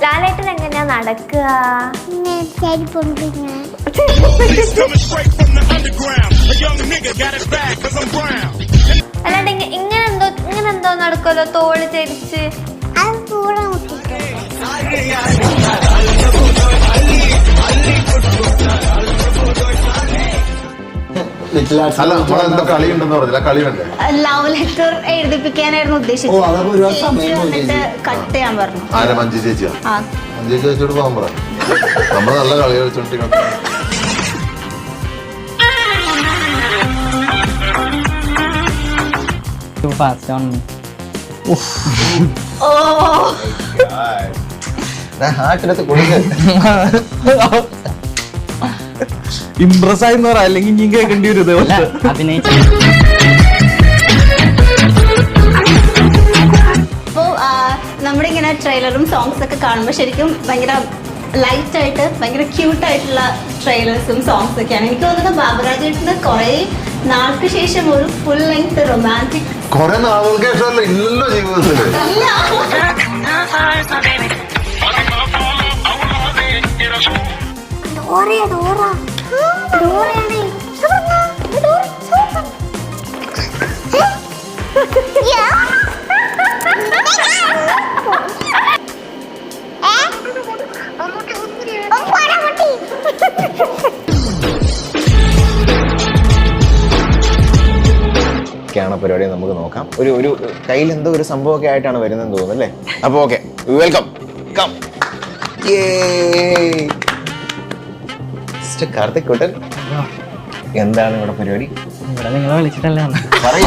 ലാലേട്ടൻ എങ്ങനെയാ നടക്കുക? അല്ലാണ്ട് ഇങ്ങനെ എന്തോ നടക്കുമല്ലോ, തോള് ചരിച്ച്. ലവ് ലെറ്റർ എഴുതിപ്പിക്കാനായിരുന്നു ഉദ്ദേശിച്ചത്. കട്ട് ചെയ്യാൻ പറഞ്ഞു. മഞ്ജു ചേച്ചിയോ? മഞ്ജു ചേച്ചിയോട് പോകാൻ പറ. നമ്മള് നല്ല കളി കളിച്ചോണ്ടിരിക്കണം. ഇംപ്രസ് ആയി പറ, അല്ലെങ്കിൽ ഇനി കേൾക്കേണ്ടി വരും. അപ്പോ നമ്മുടെ ഇങ്ങനെ ട്രെയിലറും സോങ്സ് ഒക്കെ കാണുമ്പോൾ ശരിക്കും ഭയങ്കര ലൈറ്റ് ആയിട്ട് ഭയങ്കര ക്യൂട്ടായിട്ടുള്ള ട്രെയിലേഴ്സും സോങ്സ് ഒക്കെയാണ്. എനിക്ക് തോന്നുന്നത് ബാബുരാജേട്ടന് കുറെ നാൾക്ക് ശേഷം ഒരു ഫുൾ ലെങ്ത് റൊമാൻറ്റിക് കുറെ നാളുകൾക്ക് ശേഷമല്ല ഇല്ലല്ലോ ജീവിതത്തിൽ. പരിപാടി നമുക്ക് നോക്കാം. ഒരു കയ്യിൽ എന്തോ ഒരു സംഭവമൊക്കെ ആയിട്ടാണ് വരുന്നതെന്ന് തോന്നുന്നു അല്ലേ? അപ്പൊ ഓക്കെ, വെൽക്കം. കം. കാർത്തിക് കുട്ടൻ, എന്താണ് ഇവിടെ പരിപാടി? ഇവിടെ നിങ്ങളെ വിളിച്ചിട്ടല്ലേ പറയൂ.